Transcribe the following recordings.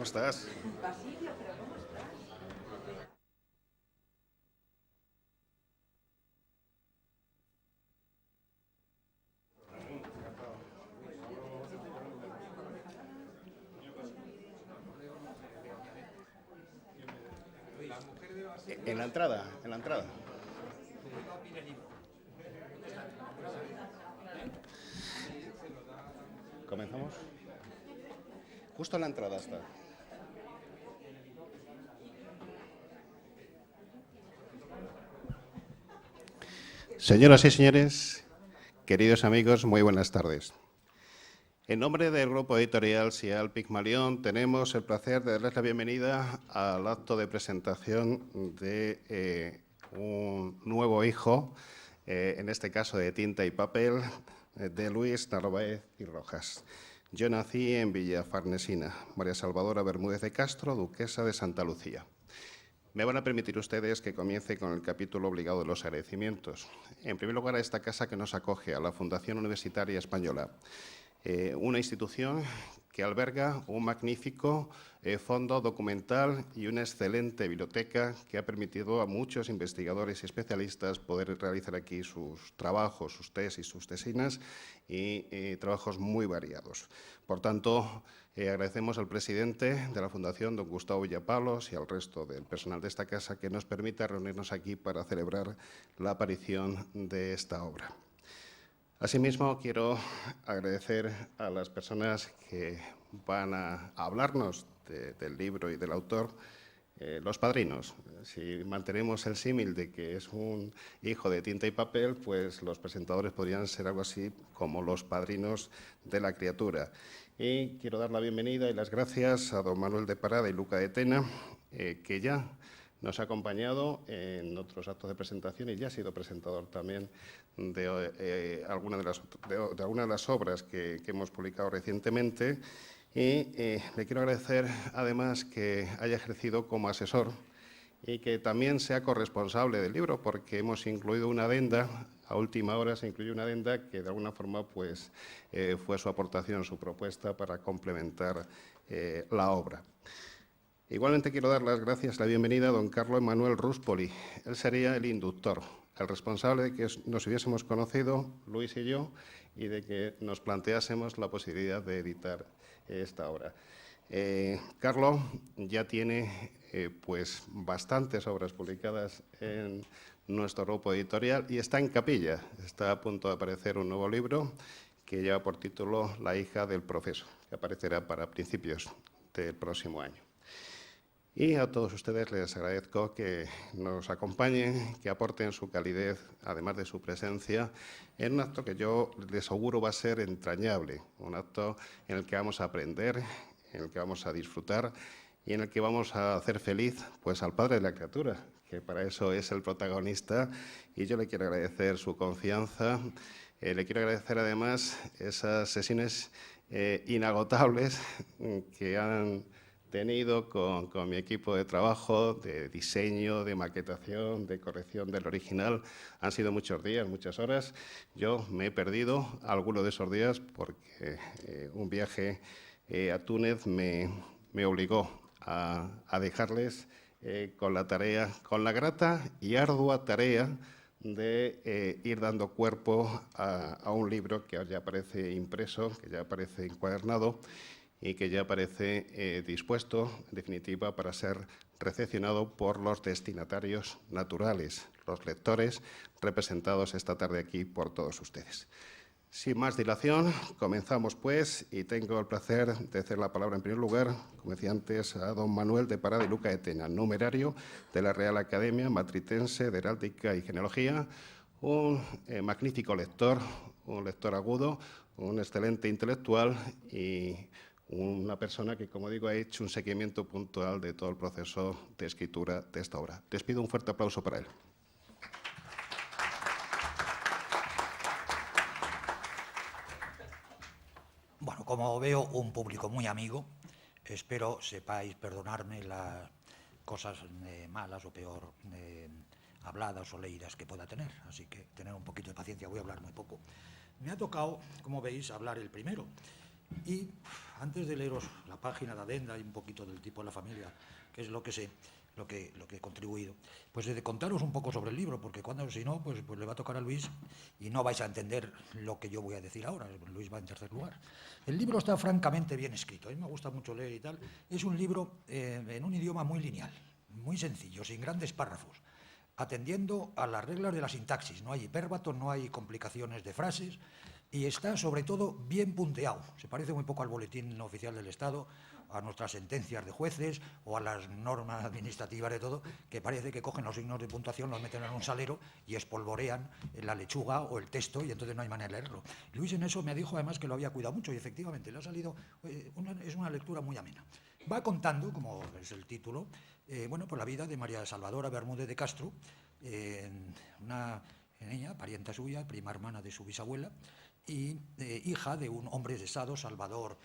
estás? Basilio, pero ¿cómo estás? En la entrada, en la entrada. ¿Comenzamos? Justo en la entrada está. Señoras y señores, queridos amigos, muy buenas tardes. En nombre del grupo editorial SIAL Pigmalión, tenemos el placer de darles la bienvenida al acto de presentación de un nuevo hijo, en este caso de tinta y papel, de Luis Narváez y Rojas. Yo nací en Villafarnesina, María Salvadora Bermúdez de Castro, duquesa de Santa Lucía. Me van a permitir ustedes que comience con el capítulo obligado de los agradecimientos. En primer lugar, a esta casa que nos acoge, a la Fundación Universitaria Española, una institución que alberga un magnífico fondo documental y una excelente biblioteca que ha permitido a muchos investigadores y especialistas poder realizar aquí sus trabajos, sus tesis, sus tesinas y trabajos muy variados. Por tanto, agradecemos al presidente de la Fundación, don Gustavo Villapalos, y al resto del personal de esta casa que nos permita reunirnos aquí para celebrar la aparición de esta obra. Asimismo, quiero agradecer a las personas que van a hablarnos del libro y del autor, los padrinos. Si mantenemos el símil de que es un hijo de tinta y papel, pues los presentadores podrían ser algo así como los padrinos de la criatura. Y quiero dar la bienvenida y las gracias a don Manuel de Parada y Luca de Tena, que ya nos ha acompañado en otros actos de presentación y ya ha sido presentador también de algunas de las obras que hemos publicado recientemente. Y le quiero agradecer, además, que haya ejercido como asesor y que también sea corresponsable del libro, porque hemos incluido una adenda, a última hora se incluyó una adenda que de alguna forma pues, fue su aportación, su propuesta para complementar la obra. Igualmente quiero dar las gracias, la bienvenida a don Carlos Manuel Ruspoli. Él sería el inductor, el responsable de que nos hubiésemos conocido, Luis y yo, y de que nos planteásemos la posibilidad de editar esta obra. Carlos ya tiene pues bastantes obras publicadas en nuestro grupo editorial y está en capilla. Está a punto de aparecer un nuevo libro que lleva por título La hija del profeso, que aparecerá para principios del próximo año. Y a todos ustedes les agradezco que nos acompañen, que aporten su calidez, además de su presencia, en un acto que yo les auguro va a ser entrañable, un acto en el que vamos a aprender, en el que vamos a disfrutar y en el que vamos a hacer feliz pues, al padre de la criatura, que para eso es el protagonista, y yo le quiero agradecer su confianza, le quiero agradecer además esas sesiones inagotables que han tenido con mi equipo de trabajo, de diseño, de maquetación, de corrección del original. Han sido muchos días, muchas horas. Yo me he perdido algunos de esos días porque un viaje a Túnez me obligó a dejarles con la tarea, con la grata y ardua tarea de ir dando cuerpo a un libro que ya aparece impreso, que ya aparece encuadernado y que ya parece dispuesto, en definitiva, para ser recepcionado por los destinatarios naturales, los lectores, representados esta tarde aquí por todos ustedes. Sin más dilación, comenzamos pues, y tengo el placer de hacer la palabra en primer lugar, como decía antes, a don Manuel de Parada y Luca de Tena, numerario de la Real Academia Matritense de Heráldica y Genealogía, un magnífico lector, un lector agudo, un excelente intelectual y una persona que, como digo, ha hecho un seguimiento puntual de todo el proceso de escritura de esta obra. Les pido un fuerte aplauso para él. Bueno, como veo un público muy amigo, espero sepáis perdonarme las cosas malas o peor habladas o leídas que pueda tener. Así que tener un poquito de paciencia, voy a hablar muy poco. Me ha tocado, como veis, hablar el primero. Y antes de leeros la página de adenda y un poquito del tipo de la familia, que es lo que sé, lo que he contribuido, pues he de contaros un poco sobre el libro, porque cuando, si no, pues le va a tocar a Luis y no vais a entender lo que yo voy a decir ahora. Luis va en tercer lugar. El libro está francamente bien escrito, a mí me gusta mucho leer y tal. Es un libro en un idioma muy lineal, muy sencillo, sin grandes párrafos, atendiendo a las reglas de la sintaxis. No hay hipérbatos, no hay complicaciones de frases, y está sobre todo bien punteado. Se parece muy poco al boletín oficial del Estado, a nuestras sentencias de jueces o a las normas administrativas de todo, que parece que cogen los signos de puntuación, los meten en un salero y espolvorean la lechuga o el texto, y entonces no hay manera de leerlo. Luis en eso me dijo además que lo había cuidado mucho, y efectivamente le ha salido, es una lectura muy amena. Va contando, como es el título, bueno, pues la vida de María Salvadora Bermúdez de Castro, una niña, parienta suya, prima hermana de su bisabuela, y hija de un hombre de Estado, Salvador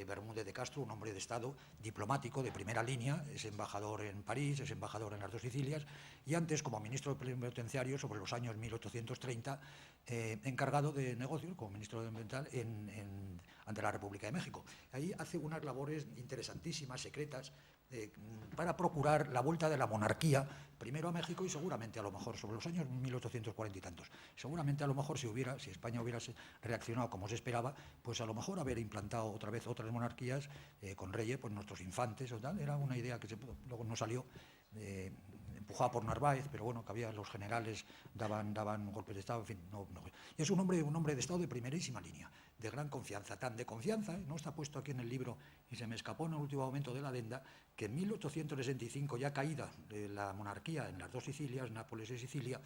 Bermúdez de Castro, un hombre de Estado diplomático de primera línea, es embajador en París, es embajador en las dos Sicilias, y antes, como ministro plenipotenciario sobre los años 1830, encargado de negocios como ministro ambiental ante la República de México. Ahí hace unas labores interesantísimas, secretas, para procurar la vuelta de la monarquía, primero a México y seguramente a lo mejor sobre los años 1840 y tantos. Seguramente a lo mejor si España hubiera reaccionado como se esperaba, pues a lo mejor haber implantado otra vez otras monarquías con reyes, pues nuestros infantes o tal, era una idea que luego no salió, empujada por Narváez, pero bueno, que había los generales daban golpes de Estado, en fin, no. Y es un hombre de Estado de primerísima línea, de gran confianza, tan de confianza, no está puesto aquí en el libro y se me escapó en el último momento de la adenda, que en 1865, ya caída de la monarquía en las dos Sicilias, Nápoles y Sicilia,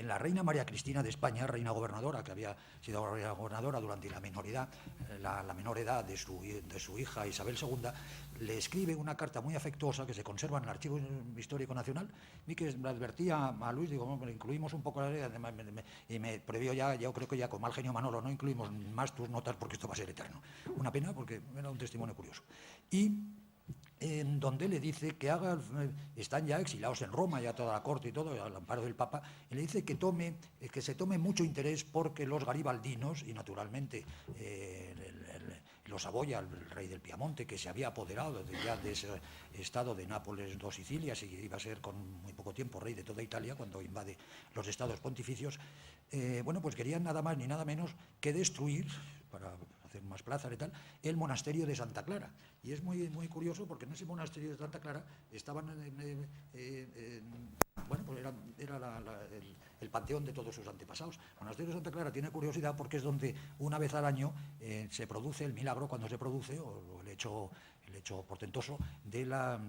la reina María Cristina de España, reina gobernadora, que había sido reina gobernadora durante la menor edad de su hija Isabel II, le escribe una carta muy afectuosa que se conserva en el Archivo Histórico Nacional, y que le advertía a Luis, digo, bueno, incluimos un poco la ley, y me previó ya, yo creo que ya con mal genio Manolo, no incluimos más tus notas porque esto va a ser eterno. Una pena, porque era un testimonio curioso. Y en donde le dice que están ya exiliados en Roma, ya toda la corte y todo, al amparo del Papa, y le dice que se tome mucho interés porque los garibaldinos, y naturalmente los Saboya, el rey del Piamonte, que se había apoderado ya de ese estado de Nápoles, dos Sicilias, y iba a ser con muy poco tiempo rey de toda Italia cuando invade los estados pontificios, bueno, pues querían nada más ni nada menos que destruir, para hacer más plazas y tal, el monasterio de Santa Clara. Y es muy, muy curioso porque en ese monasterio de Santa Clara estaban, bueno, pues era el panteón de todos sus antepasados. El monasterio de Santa Clara tiene curiosidad porque es donde una vez al año se produce el milagro, cuando se produce, o el hecho portentoso de la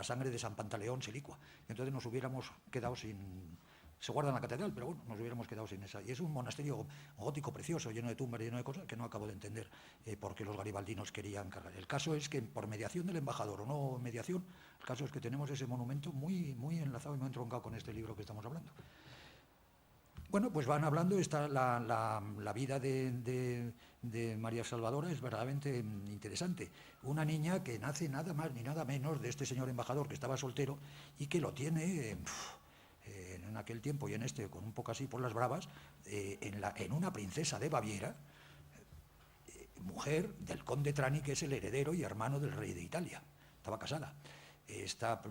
sangre de San Pantaleón Silicua. Entonces nos hubiéramos quedado sin... Se guarda en la catedral, pero bueno, nos hubiéramos quedado sin esa. Y es un monasterio gótico precioso, lleno de tumbas, lleno de cosas, que no acabo de entender por qué los garibaldinos querían cargar. El caso es que, por mediación del embajador o no mediación, el caso es que tenemos ese monumento muy, muy enlazado y muy entroncado con este libro que estamos hablando. Bueno, pues van hablando, la vida de María Salvadora es verdaderamente interesante. Una niña que nace nada más ni nada menos de este señor embajador, que estaba soltero y que lo tiene... en aquel tiempo y en este, con un poco así por las bravas, en una princesa de Baviera, mujer del conde Trani, que es el heredero y hermano del rey de Italia. Estaba casada. Esta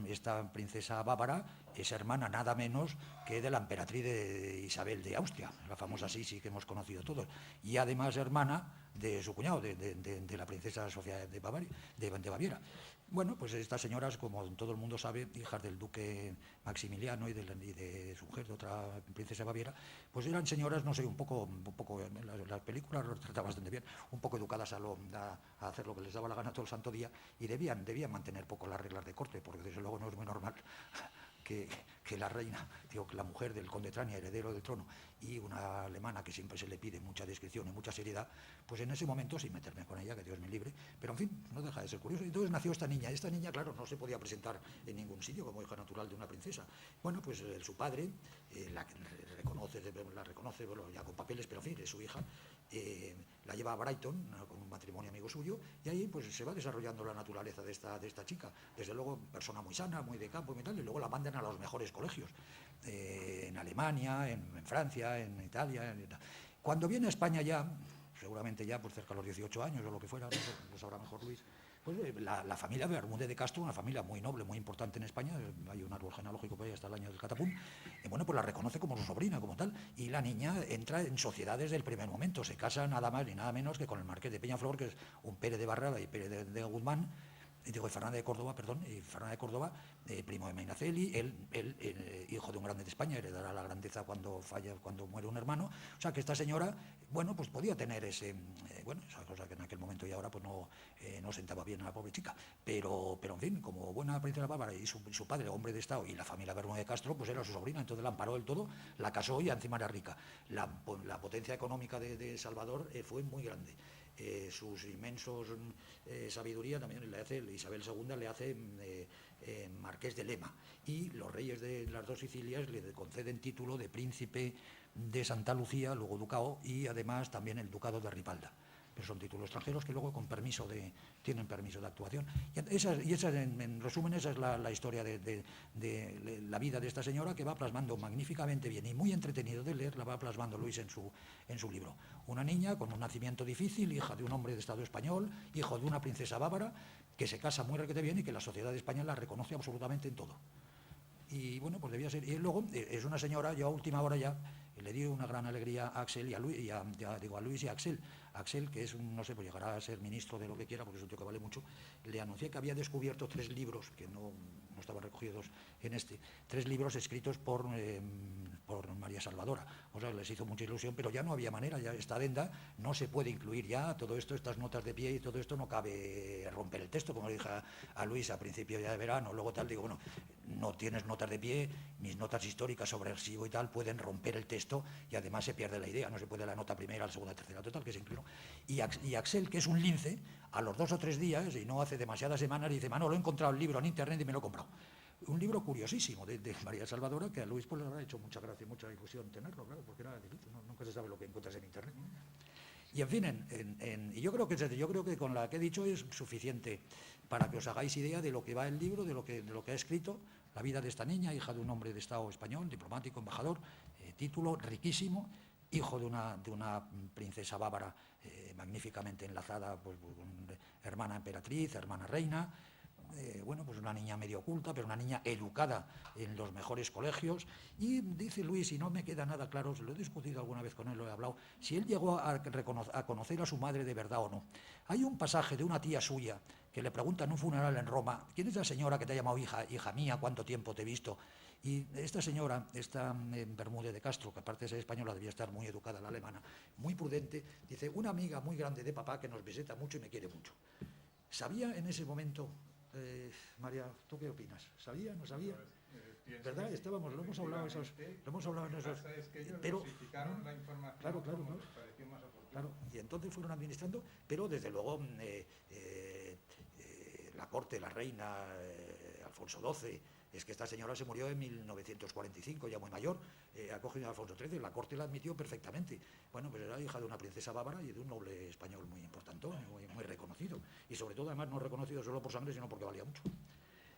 princesa bávara es hermana nada menos que de la emperatriz de Isabel de Austria, la famosa Sisi que hemos conocido todos, y además hermana de su cuñado, de la princesa Sofía de Baviera. Bueno, pues estas señoras, como todo el mundo sabe, hijas del duque Maximiliano y de su mujer, de otra princesa de Baviera, pues eran señoras, no sé, un poco las películas lo trataban bastante bien, un poco educadas a hacer lo que les daba la gana todo el santo día, y debían mantener poco las reglas de corte, porque desde luego no es muy normal que la reina, digo, que la mujer del conde Trani, heredero del trono, y una alemana que siempre se le pide mucha discreción y mucha seriedad, pues en ese momento, sin meterme con ella, que Dios me libre, pero en fin, no deja de ser curioso. Entonces nació esta niña. Esta niña, claro, no se podía presentar en ningún sitio como hija natural de una princesa. Bueno, pues su padre la reconoce, bueno, ya con papeles, pero en fin, es su hija, la lleva a Brighton con un matrimonio amigo suyo, y ahí pues se va desarrollando la naturaleza de esta chica. Desde luego, persona muy sana, muy de campo y tal, y luego la mandan a los mejores colegios, en Alemania, en Francia, en Italia. Cuando viene a España ya, seguramente ya pues cerca de los 18 años o lo que fuera, lo sabrá mejor Luis. Pues la familia Bermúdez de Castro, una familia muy noble, muy importante en España, hay un árbol genealógico por ahí hasta el año del catapum, bueno, pues la reconoce como su sobrina, como tal, y la niña entra en sociedades del primer momento, se casa nada más ni nada menos que con el marqués de Peñaflor, que es un Pérez de Barrada y Pérez de Guzmán, digo, Fernández de Córdoba, perdón, y Fernández de Córdoba, primo de Mainaceli, él, hijo de un grande de España, heredará la grandeza cuando muere un hermano. O sea, que esta señora, bueno, pues podía tener esa cosa que en aquel momento y ahora pues no sentaba bien a la pobre chica. Pero en fin, como buena princesa bárbara y su padre, hombre de Estado, y la familia Bermúdez de Castro, pues era su sobrina, entonces la amparó del todo, la casó y encima era rica. La potencia económica de Salvador fue muy grande. Sus inmensos sabiduría también le hace, Isabel II le hace marqués de Lema, y los reyes de las dos Sicilias le conceden título de príncipe de Santa Lucía, luego ducado, y además también el ducado de Ripalda. Pero son títulos extranjeros que luego tienen permiso de actuación. Y esa en resumen, esa es la historia de la vida de esta señora, que va plasmando magníficamente bien y muy entretenido de leer, la va plasmando Luis en su libro. Una niña con un nacimiento difícil, hija de un hombre de Estado español, hijo de una princesa bávara, que se casa muy requete bien y que la sociedad española la reconoce absolutamente en todo. Y bueno, pues debía ser. Y luego es una señora, yo a última hora ya le di una gran alegría a Axel y a Luis, a Luis y a Axel. Axel, que es no sé, pues llegará a ser ministro de lo que quiera, porque es un tío que vale mucho, le anuncié que había descubierto 3 libros que no estaban recogidos en 3 libros escritos por María Salvadora. O sea, les hizo mucha ilusión, pero ya no había manera, ya esta adenda no se puede incluir ya, todo esto, estas notas de pie y todo esto no cabe romper el texto, como le dije a Luis a principio ya de verano, luego tal, digo, bueno, no tienes notas de pie, mis notas históricas sobre el siglo y tal pueden romper el texto y además se pierde la idea, no se puede la nota primera, la segunda, la tercera, total, que se incluyó. Y Axel, que es un lince, a los 2 o 3 días, y no hace demasiadas semanas, dice, Manolo, he encontrado el libro en internet y me lo he comprado. Un libro curiosísimo de María Salvadora, que a Luis pues le habrá hecho mucha gracia y mucha difusión tenerlo, claro, porque era difícil, nunca se sabe lo que encuentras en internet. Y en fin, y yo creo que con la que he dicho es suficiente para que os hagáis idea de lo que va el libro, de lo que ha escrito, la vida de esta niña, hija de un hombre de Estado español, diplomático, embajador, título riquísimo, hijo de una princesa bávara magníficamente enlazada, pues, hermana emperatriz, hermana reina, bueno, pues una niña medio oculta, pero una niña educada en los mejores colegios. Y dice Luis, y no me queda nada claro, se lo he discutido alguna vez con él, lo he hablado, si él llegó a conocer a su madre de verdad o no. Hay un pasaje de una tía suya que le pregunta en un funeral en Roma, ¿quién es la señora que te ha llamado hija mía? ¿Cuánto tiempo te he visto? Y esta señora, esta Bermúdez de Castro, que aparte de ser española debía estar muy educada, la alemana, muy prudente, dice, una amiga muy grande de papá que nos visita mucho y me quiere mucho. ¿Sabía en ese momento, María, ¿tú qué opinas? ¿Sabía? ¿No sabía? ¿Verdad? Estábamos, lo hemos hablado en esos. Pero la información, claro, y entonces fueron administrando, pero desde luego la corte, la reina, Alfonso XII, es que esta señora se murió en 1945, ya muy mayor, ha cogido a Alfonso XIII, la corte la admitió perfectamente. Bueno, pues era hija de una princesa bávara y de un noble español muy importante, muy reconocido, y sobre todo además no reconocido solo por sangre, sino porque valía mucho.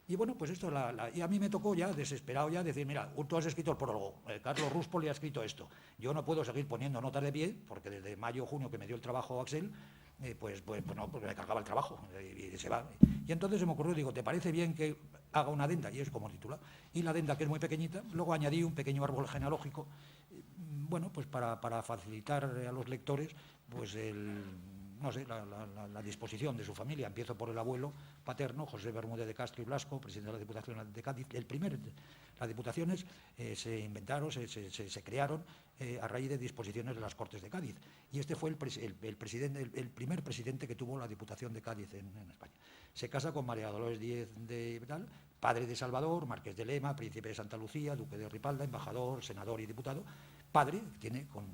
Y bueno, pues esto y a mí me tocó ya, desesperado ya, decir, mira, tú has escrito el prólogo, Carlos Ruspo le ha escrito esto, yo no puedo seguir poniendo notas de pie, porque desde mayo o junio que me dio el trabajo Axel, pues no, porque me cargaba el trabajo y se va. Y entonces se me ocurrió, digo, ¿te parece bien que haga una adenda? Y es como titula. Y la adenda, que es muy pequeñita, luego añadí un pequeño árbol genealógico, bueno, pues para facilitar a los lectores, pues la disposición de su familia. Empiezo por el abuelo paterno, José Bermúdez de Castro y Blasco, presidente de la Diputación de Cádiz. Las diputaciones se inventaron, se crearon a raíz de disposiciones de las Cortes de Cádiz. Y este fue el primer presidente que tuvo la Diputación de Cádiz en España. Se casa con María Dolores Díez de Vidal, padre de Salvador, marqués de Lema, príncipe de Santa Lucía, duque de Ripalda, embajador, senador y diputado. Padre, tiene con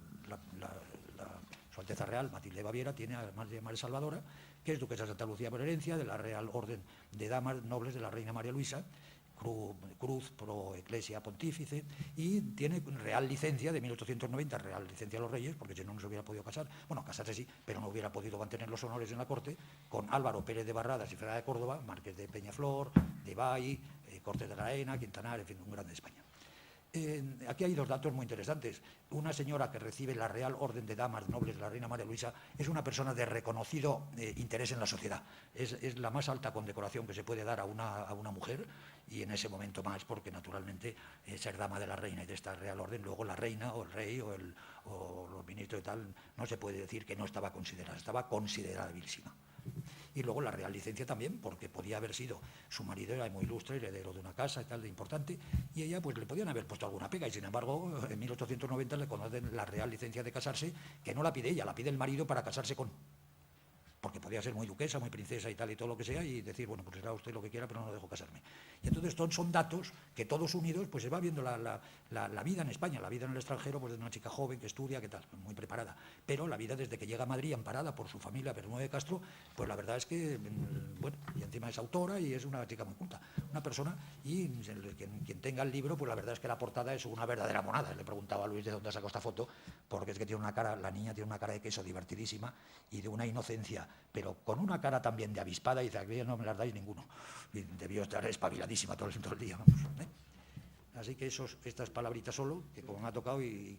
Su Alteza Real, Matilde de Baviera, tiene además de María Salvadora, que es duquesa de Santa Lucía por herencia, de la Real Orden de Damas Nobles de la Reina María Luisa, Cruz pro Ecclesia Pontífice, y tiene real licencia de 1890, real licencia a los reyes, porque si no, no se hubiera podido casar, bueno, casarse sí, pero no hubiera podido mantener los honores en la corte, con Álvaro Pérez de Barradas y Fernández de Córdoba, marqués de Peñaflor, de Bay, Cortes de Graena, Quintanar, en fin, un grande de España. Aquí hay dos datos muy interesantes. Una señora que recibe la Real Orden de Damas Nobles de la Reina María Luisa es una persona de reconocido interés en la sociedad. Es la más alta condecoración que se puede dar a una mujer, y en ese momento más, porque naturalmente ser dama de la reina y de esta Real Orden, luego la reina o el rey o los ministros y tal, no se puede decir que no estaba considerada, estaba considerabilísima. Y luego la real licencia también, porque podía haber sido, su marido era muy ilustre, heredero de una casa y tal, de importante, y ella pues le podían haber puesto alguna pega, y sin embargo en 1890 le conceden la real licencia de casarse, que no la pide ella, la pide el marido para casarse con, porque podía ser muy duquesa, muy princesa y tal y todo lo que sea, y decir, bueno, pues será usted lo que quiera, pero no dejo casarme. Y entonces son datos que todos unidos, pues se va viendo la vida en España, la vida en el extranjero, pues de una chica joven que estudia, que tal, muy preparada. Pero la vida desde que llega a Madrid, amparada por su familia, Bermúdez de Castro, pues la verdad es que, bueno, y encima es autora y es una chica muy culta, una persona, y quien tenga el libro, pues la verdad es que la portada es una verdadera monada. Le preguntaba a Luis de dónde sacó esta foto, porque es que tiene una cara, la niña tiene una cara de queso divertidísima y de una inocencia, pero con una cara también de avispada, y dice, aquí no me las dais ninguno. Y debió estar espabiladísima todo el día. Vamos, ¿eh? Así que estas palabritas solo, que como me ha tocado y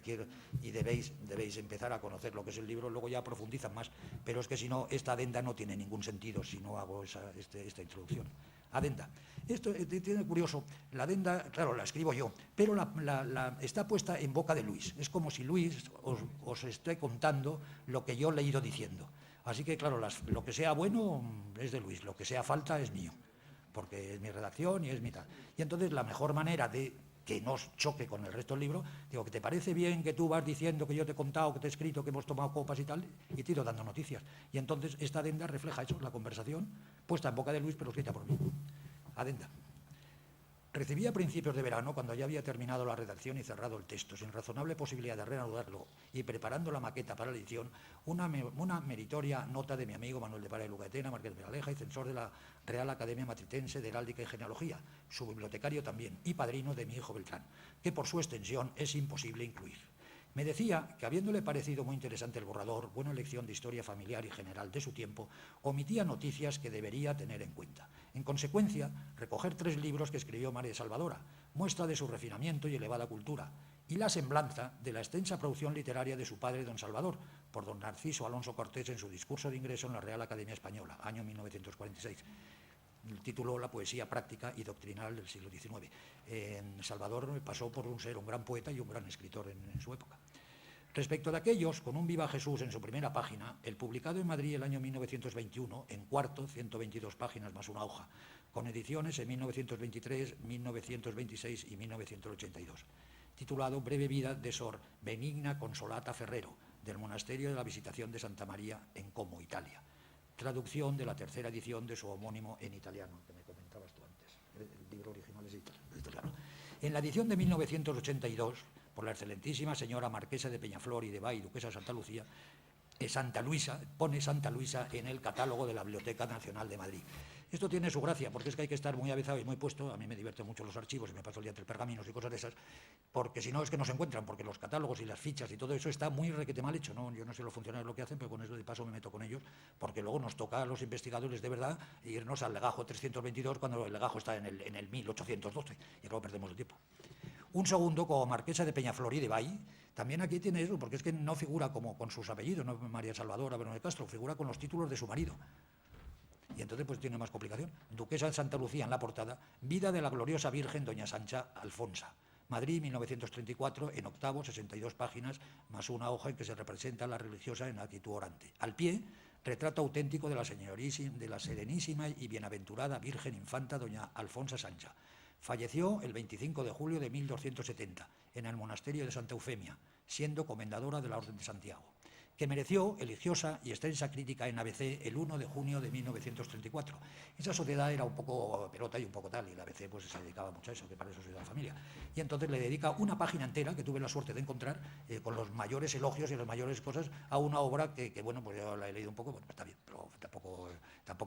debéis empezar a conocer lo que es el libro, luego ya profundizan más, pero es que si no, esta adenda no tiene ningún sentido si no hago esta introducción. Adenda. Esto tiene curioso, la adenda, claro, la escribo yo, pero está puesta en boca de Luis. Es como si Luis os esté contando lo que yo le he ido diciendo. Así que, claro, lo que sea bueno es de Luis, lo que sea falta es mío, porque es mi redacción y es mi tal. Y entonces la mejor manera de que no choque con el resto del libro, digo, que te parece bien que tú vas diciendo que yo te he contado, que te he escrito, que hemos tomado copas y tal, y te he ido dando noticias. Y entonces esta adenda refleja eso, la conversación puesta en boca de Luis, pero escrita por mí. Adenda. Recibí a principios de verano, cuando ya había terminado la redacción y cerrado el texto, sin razonable posibilidad de reanudarlo y preparando la maqueta para la edición, una meritoria nota de mi amigo Manuel de Parra y Lugatena, Marqués de Aleja y censor de la Real Academia Matritense de Heráldica y Genealogía, su bibliotecario también y padrino de mi hijo Beltrán, que por su extensión es imposible incluir. Me decía que, habiéndole parecido muy interesante el borrador, buena lección de historia familiar y general de su tiempo, omitía noticias que debería tener en cuenta. En consecuencia, recoger 3 libros que escribió María Salvadora, muestra de su refinamiento y elevada cultura, y la semblanza de la extensa producción literaria de su padre, don Salvador, por don Narciso Alonso Cortés en su discurso de ingreso en la Real Academia Española, año 1946. El título, La poesía práctica y doctrinal del siglo XIX. Salvador pasó por ser un gran poeta y un gran escritor en su época. Respecto de aquellos, con un Viva Jesús en su primera página, el publicado en Madrid el año 1921, en cuarto, 122 páginas más una hoja, con ediciones en 1923, 1926 y 1982, titulado Breve vida de Sor Benigna Consolata Ferrero, del monasterio de la Visitación de Santa María en Como, Italia. Traducción de la tercera edición de su homónimo en italiano, que me comentabas tú antes. El libro original es italiano. En la edición de 1982, por la excelentísima señora Marquesa de Peñaflor y de Bay, duquesa de Santa Lucía, pone Santa Luisa en el catálogo de la Biblioteca Nacional de Madrid. Esto tiene su gracia, porque es que hay que estar muy avezado y muy puesto. A mí me divierten mucho los archivos y me paso el día entre pergaminos y cosas de esas, porque si no es que no se encuentran, porque los catálogos y las fichas y todo eso está muy requete mal hecho, ¿no? Yo no sé los funcionarios lo que hacen, pero con eso de paso me meto con ellos, porque luego nos toca a los investigadores de verdad irnos al legajo 322 cuando el legajo está en el 1812, y luego perdemos el tiempo. Un segundo, como Marquesa de Peñaflor y de Bay, también aquí tiene eso, porque es que no figura como con sus apellidos, no María Salvadora Bermúdez de Castro, figura con los títulos de su marido. Y entonces pues tiene más complicación. Duquesa de Santa Lucía en la portada, Vida de la gloriosa Virgen Doña Sancha Alfonsa. Madrid, 1934, en octavo, 62 páginas, más una hoja en que se representa a la religiosa en actitud orante. Al pie, retrato auténtico de la serenísima y bienaventurada Virgen Infanta Doña Alfonsa Sancha. Falleció el 25 de julio de 1270, en el monasterio de Santa Eufemia, siendo comendadora de la Orden de Santiago, que mereció eligiosa y extensa crítica en ABC el 1 de junio de 1934. Esa sociedad era un poco pelota y un poco tal, y la ABC pues se dedicaba mucho a eso, que para eso soy de la familia. Y entonces le dedica una página entera, que tuve la suerte de encontrar, con los mayores elogios y las mayores cosas, a una obra que bueno, pues yo la he leído un poco, bueno, está bien, pero tampoco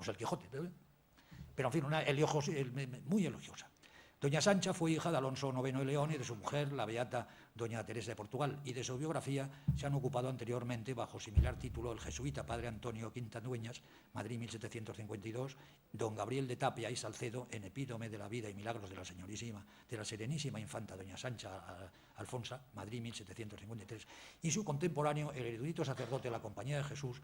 es el Quijote, pero en fin, una muy elogiosa. Doña Sancha fue hija de Alonso IX de León y de su mujer, la beata doña Teresa de Portugal, y de su biografía se han ocupado anteriormente, bajo similar título, el jesuita padre Antonio Quintadueñas, Madrid 1752, don Gabriel de Tapia y Salcedo, en Epítome de la vida y milagros de la Serenísima Infanta doña Sancha Alfonsa, Madrid 1753, y su contemporáneo, el erudito sacerdote de la Compañía de Jesús,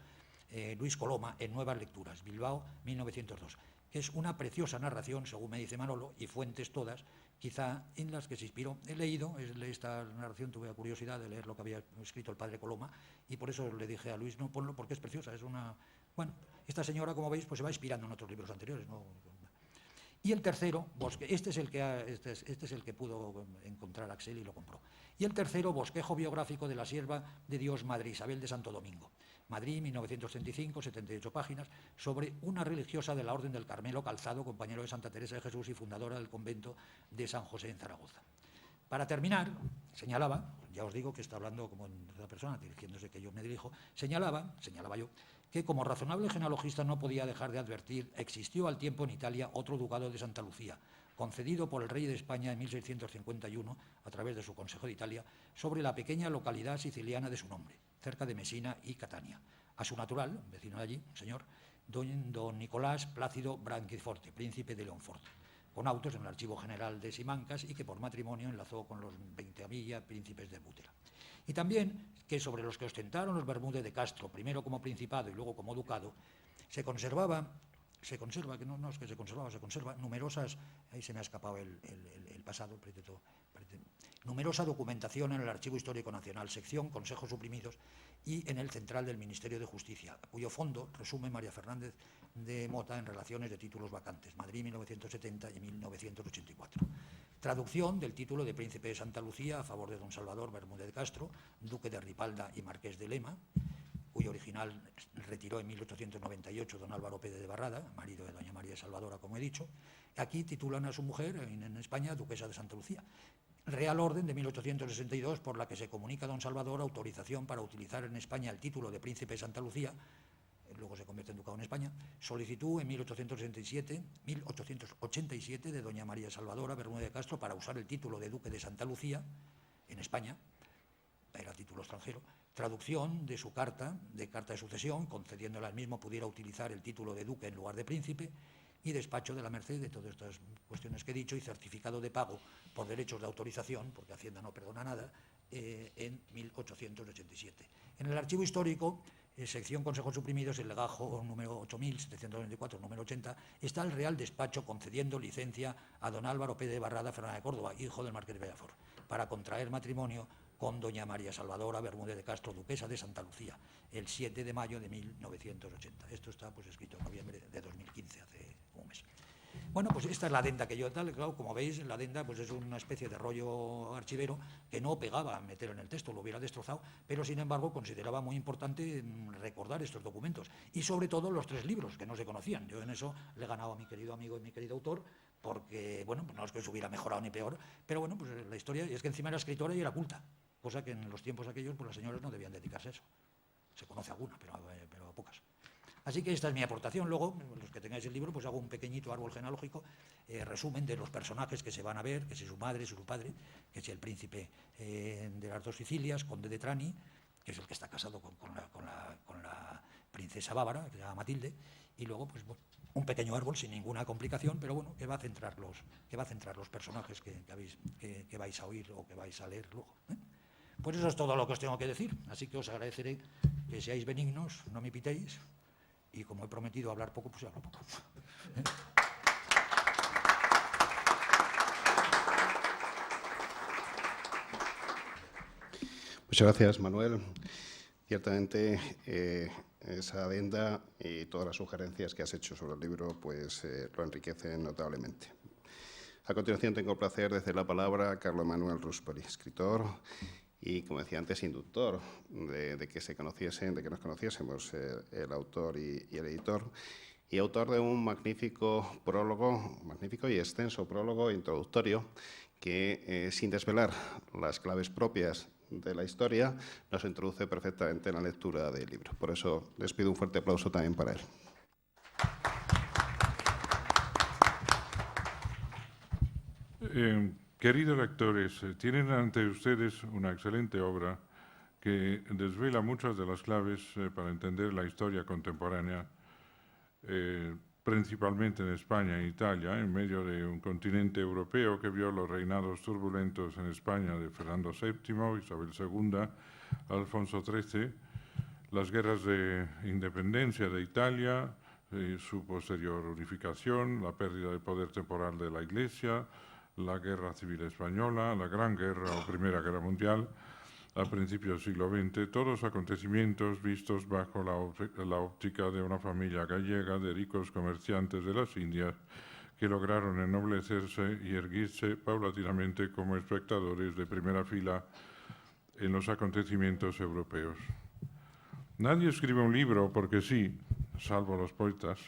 Luis Coloma, en Nuevas Lecturas, Bilbao 1902. Que es una preciosa narración, según me dice Manolo, y fuentes todas, quizá en las que se inspiró. He leído esta narración, tuve la curiosidad de leer lo que había escrito el padre Coloma, y por eso le dije a Luis, no, ponlo porque es preciosa, es una... Bueno, esta señora, como veis, pues se va inspirando en otros libros anteriores, ¿no? Y el tercero, este es el que pudo encontrar Axel y lo compró. Y el tercero, bosquejo biográfico de la sierva de Dios Madre Isabel de Santo Domingo. Madrid, 1935, 78 páginas, sobre una religiosa de la Orden del Carmelo Calzado, compañero de Santa Teresa de Jesús y fundadora del convento de San José en Zaragoza. Para terminar, señalaba, ya os digo que está hablando como en tercera persona, dirigiéndose que yo me dirijo, señalaba yo, que como razonable genealogista no podía dejar de advertir, existió al tiempo en Italia otro ducado de Santa Lucía, concedido por el rey de España en 1651, a través de su Consejo de Italia, sobre la pequeña localidad siciliana de su nombre, cerca de Messina y Catania. A su natural, vecino de allí, señor, don Nicolás Plácido Branchiforte, príncipe de Leonforte, con autos en el Archivo General de Simancas y que por matrimonio enlazó con los 20 príncipes de Bútera. Y también que sobre los que ostentaron los Bermúdez de Castro, primero como principado y luego como ducado, se conserva numerosas, ahí se me ha escapado el pasado, numerosa documentación en el Archivo Histórico Nacional, sección Consejos Suprimidos, y en el Central del Ministerio de Justicia, cuyo fondo resume María Fernández de Mota en Relaciones de Títulos Vacantes, Madrid 1970 y 1984. Traducción del título de Príncipe de Santa Lucía a favor de don Salvador Bermúdez de Castro, duque de Ripalda y marqués de Lema, cuyo original retiró en 1898 don Álvaro Pérez de Barrada, marido de doña María Salvadora, como he dicho. Aquí titulan a su mujer, en España, duquesa de Santa Lucía. Real Orden de 1862, por la que se comunica a don Salvador autorización para utilizar en España el título de Príncipe de Santa Lucía, luego se convierte en ducado en España. Solicitud en 1887 de doña María Salvadora Bermúdez de Castro para usar el título de Duque de Santa Lucía en España, era título extranjero. Traducción de su carta de sucesión, concediéndole al mismo pudiera utilizar el título de duque en lugar de príncipe, y despacho de la merced de todas estas cuestiones que he dicho, y certificado de pago por derechos de autorización, porque Hacienda no perdona nada, en 1887. En el archivo histórico, sección Consejos Suprimidos, el legajo número 8794, número 80, está el Real Despacho concediendo licencia a don Álvaro Pérez de Barrada Fernández de Córdoba, hijo del marqués de Bellafort, para contraer matrimonio con doña María Salvadora Bermúdez de Castro, duquesa de Santa Lucía, el 7 de mayo de 1980. Esto está pues escrito en noviembre de 2015, hace un mes. Bueno, pues esta es la adenda que yo tal, claro, como veis, la adenda pues es una especie de rollo archivero que no pegaba a meter en el texto, lo hubiera destrozado, pero sin embargo consideraba muy importante recordar estos documentos, y sobre todo los 3 libros que no se conocían. Yo en eso le he ganado a mi querido amigo y mi querido autor, porque, bueno, pues no es que se hubiera mejorado ni peor, pero bueno, pues la historia es que encima era escritora y era culta, cosa que en los tiempos aquellos pues las señoras no debían dedicarse a eso. Se conoce alguna, pero pocas. Así que esta es mi aportación. Luego, los que tengáis el libro, pues hago un pequeñito árbol genealógico, resumen de los personajes que se van a ver, que si su madre, si su padre, que si el príncipe de las 2 Sicilias, conde de Trani, que es el que está casado con la princesa bávara, que se llama Matilde, y luego pues un pequeño árbol sin ninguna complicación, pero bueno, que va a centrar los personajes que vais a oír o que vais a leer luego. Pues eso es todo lo que os tengo que decir, así que os agradeceré que seáis benignos, no me pitéis, y como he prometido hablar poco, pues hablo poco. Muchas gracias, Manuel. Ciertamente, esa adenda y todas las sugerencias que has hecho sobre el libro pues lo enriquecen notablemente. A continuación, tengo el placer de ceder la palabra a Carlos Manuel Ruspoli, escritor y, como decía antes, inductor de que nos conociésemos el autor y el editor, y autor de un magnífico y extenso prólogo introductorio que, sin desvelar las claves propias de la historia, nos introduce perfectamente en la lectura del libro. Por eso les pido un fuerte aplauso también para él. Queridos lectores, tienen ante ustedes una excelente obra que desvela muchas de las claves para entender la historia contemporánea, principalmente en España e Italia, en medio de un continente europeo que vio los reinados turbulentos en España de Fernando VII, Isabel II, Alfonso XIII, las guerras de independencia de Italia, su posterior unificación, la pérdida de poder temporal de la Iglesia, la Guerra Civil Española, la Gran Guerra o Primera Guerra Mundial a principios del siglo XX, todos acontecimientos vistos bajo la óptica de una familia gallega de ricos comerciantes de las Indias que lograron ennoblecerse y erguirse paulatinamente como espectadores de primera fila en los acontecimientos europeos. Nadie escribe un libro porque sí, salvo los poetas.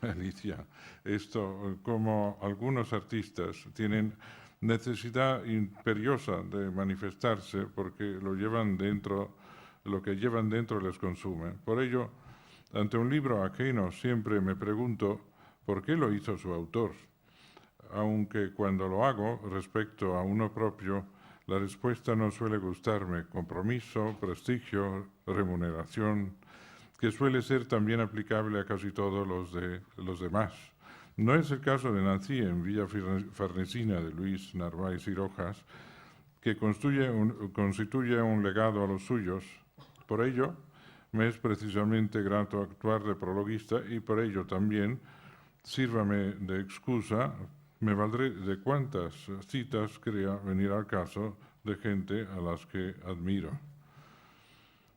Alicia, esto, como algunos artistas, tienen necesidad imperiosa de manifestarse porque lo que llevan dentro les consume. Por ello, ante un libro ajeno siempre me pregunto por qué lo hizo su autor, aunque cuando lo hago respecto a uno propio, la respuesta no suele gustarme: compromiso, prestigio, remuneración, que suele ser también aplicable a casi todos los demás. No es el caso de Nací en Villa Farnesina de Luis Narváez y Rojas, que constituye un legado a los suyos. Por ello, me es precisamente grato actuar de prologuista y por ello también, sírvame de excusa, me valdré de cuantas citas crea venir al caso de gente a las que admiro.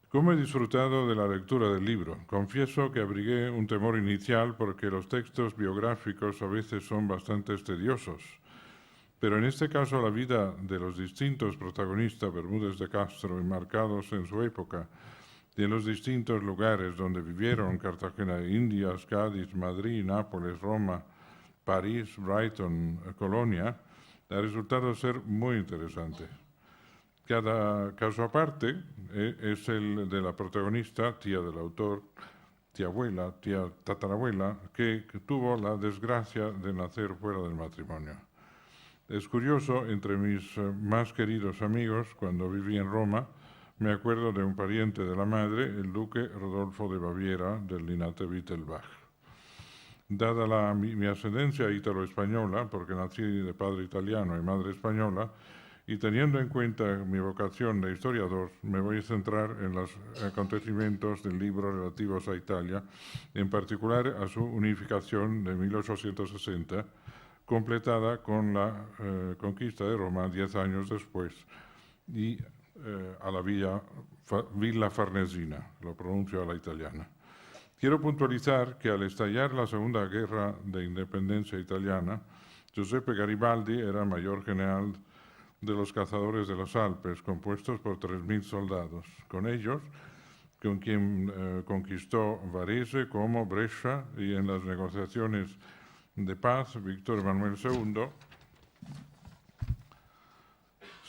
¿Cómo he disfrutado de la lectura del libro? Confieso que abrigué un temor inicial porque los textos biográficos a veces son bastante tediosos, pero en este caso la vida de los distintos protagonistas Bermúdez de Castro, enmarcados en su época, y en los distintos lugares donde vivieron: Cartagena de Indias, Cádiz, Madrid, Nápoles, Roma, París, Brighton, Colonia, ha resultado ser muy interesante. Cada caso aparte es el de la protagonista, tía del autor, tía abuela, tía tatarabuela, que tuvo la desgracia de nacer fuera del matrimonio. Es curioso, entre mis más queridos amigos, cuando viví en Roma, me acuerdo de un pariente de la madre, el duque Rodolfo de Baviera, del linaje Wittelsbach. Dada mi ascendencia ítalo-española, porque nací de padre italiano y madre española, y teniendo en cuenta mi vocación de historiador, me voy a centrar en los acontecimientos del libro relativos a Italia, en particular a su unificación de 1860, completada con la conquista de Roma 10 años después, y a la Villa Farnesina, lo pronuncio a la italiana. Quiero puntualizar que al estallar la Segunda Guerra de Independencia italiana, Giuseppe Garibaldi era mayor general de los cazadores de los Alpes, compuestos por 3.000 soldados. Con ellos, con quien conquistó Varese, Como, Brescia, y en las negociaciones de paz, Víctor Emanuel II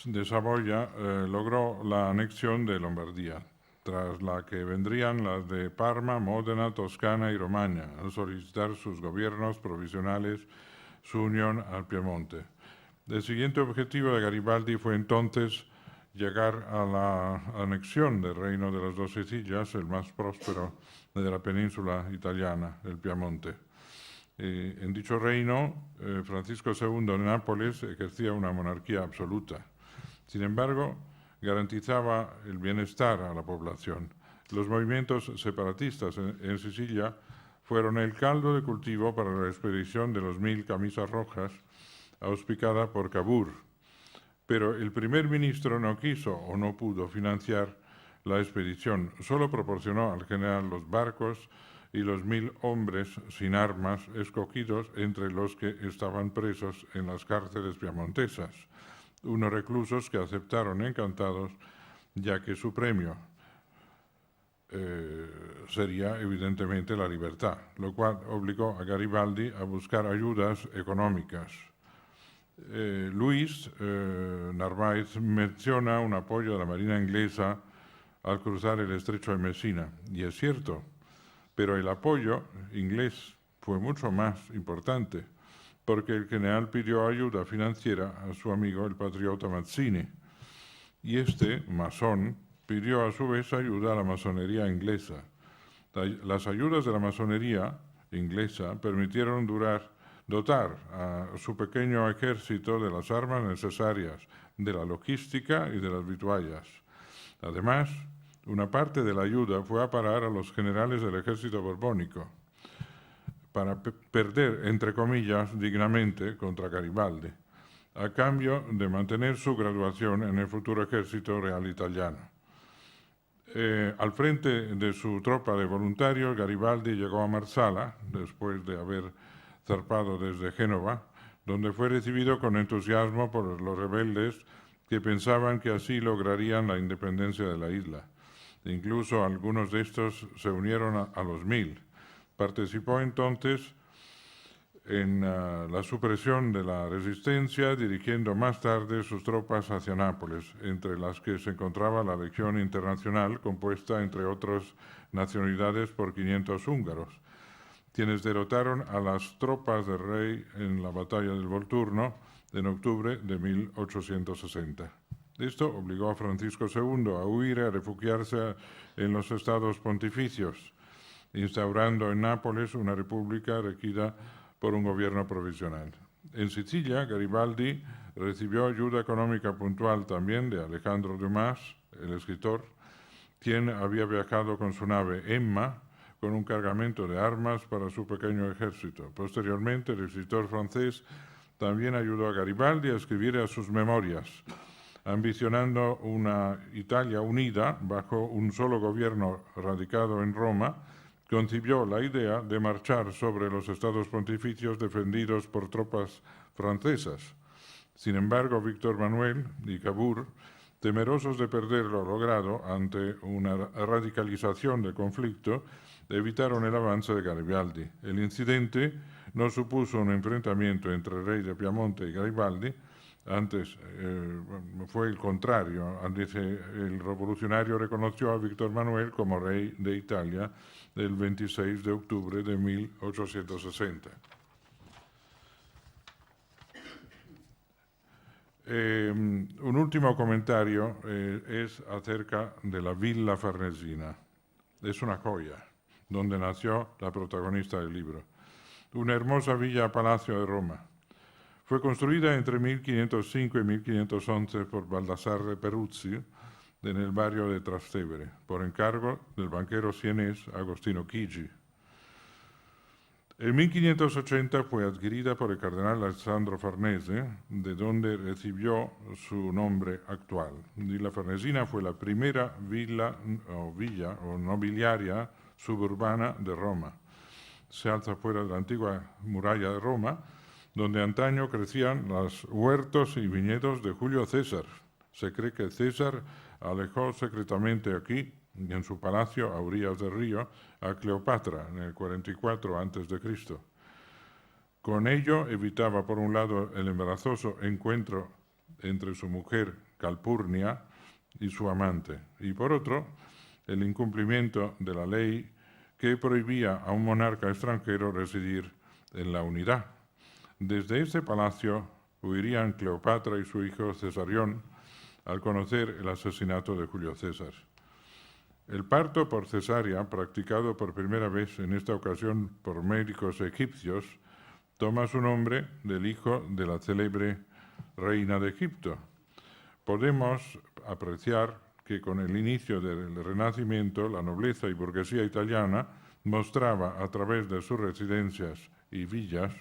de Saboya logró la anexión de Lombardía, tras la que vendrían las de Parma, Módena, Toscana y Romaña, al solicitar sus gobiernos provisionales su unión al Piemonte. El siguiente objetivo de Garibaldi fue entonces llegar a la anexión del reino de las dos Sicilias, el más próspero de la península italiana, el Piamonte. En dicho reino, Francisco II de Nápoles ejercía una monarquía absoluta. Sin embargo, garantizaba el bienestar a la población. Los movimientos separatistas en Sicilia fueron el caldo de cultivo para la expedición de los 1000 camisas rojas, auspicada por Cavour. Pero el primer ministro no quiso o no pudo financiar la expedición. Solo proporcionó al general los barcos y los 1000 hombres sin armas escogidos entre los que estaban presos en las cárceles piamontesas, unos reclusos que aceptaron encantados, ya que su premio sería evidentemente la libertad, lo cual obligó a Garibaldi a buscar ayudas económicas. Luis Narváez menciona un apoyo de la Marina inglesa al cruzar el estrecho de Messina, y es cierto, pero el apoyo inglés fue mucho más importante, porque el general pidió ayuda financiera a su amigo el patriota Mazzini, y este, masón, pidió a su vez ayuda a la masonería inglesa. Las ayudas de la masonería inglesa permitieron dotar a su pequeño ejército de las armas necesarias, de la logística y de las vituallas. Además, una parte de la ayuda fue a parar a los generales del ejército borbónico para perder, entre comillas, dignamente contra Garibaldi, a cambio de mantener su graduación en el futuro ejército real italiano. Al frente de su tropa de voluntarios, Garibaldi llegó a Marsala, después de haber zarpado desde Génova, donde fue recibido con entusiasmo por los rebeldes que pensaban que así lograrían la independencia de la isla. Incluso algunos de estos se unieron a los 1000. Participó entonces en la supresión de la resistencia, dirigiendo más tarde sus tropas hacia Nápoles, entre las que se encontraba la Legión Internacional, compuesta, entre otras nacionalidades, por 500 húngaros, quienes derrotaron a las tropas del rey en la batalla del Volturno en octubre de 1860. Esto obligó a Francisco II a huir y a refugiarse en los estados pontificios, instaurando en Nápoles una república regida por un gobierno provisional. En Sicilia, Garibaldi recibió ayuda económica puntual también de Alejandro Dumas, el escritor, quien había viajado con su nave Emma con un cargamento de armas para su pequeño ejército. Posteriormente, el escritor francés también ayudó a Garibaldi a escribir a sus memorias, ambicionando una Italia unida bajo un solo gobierno radicado en Roma. Concibió la idea de marchar sobre los estados pontificios defendidos por tropas francesas. Sin embargo, Víctor Manuel y Cavour, temerosos de perder lo logrado ante una radicalización del conflicto, evitaron el avance de Garibaldi. El incidente no supuso un enfrentamiento entre el rey de Piamonte y Garibaldi, antes fue el contrario. El revolucionario reconoció a Víctor Manuel como rey de Italia el 26 de octubre de 1860. Un último comentario es acerca de la Villa Farnesina. Es una joya, donde nació la protagonista del libro. Una hermosa villa-palacio de Roma. Fue construida entre 1505 y 1511 por Baldassarre Peruzzi en el barrio de Trastevere, por encargo del banquero sienés Agostino Chigi. En 1580 fue adquirida por el cardenal Alessandro Farnese, de donde recibió su nombre actual. Villa Farnesina fue la primera villa o nobiliaria suburbana de Roma. Se alza fuera de la antigua muralla de Roma, donde antaño crecían los huertos y viñedos de Julio César. Se cree que César alejó secretamente aquí, en su palacio a orillas del río, a Cleopatra en el 44 a.C. Con ello evitaba, por un lado, el embarazoso encuentro entre su mujer Calpurnia y su amante, y por otro, el incumplimiento de la ley que prohibía a un monarca extranjero residir en la unidad. Desde ese palacio huirían Cleopatra y su hijo Cesarión al conocer el asesinato de Julio César. El parto por cesárea, practicado por primera vez en esta ocasión por médicos egipcios, toma su nombre del hijo de la célebre reina de Egipto. Podemos apreciar que con el inicio del Renacimiento, la nobleza y burguesía italiana mostraba a través de sus residencias y villas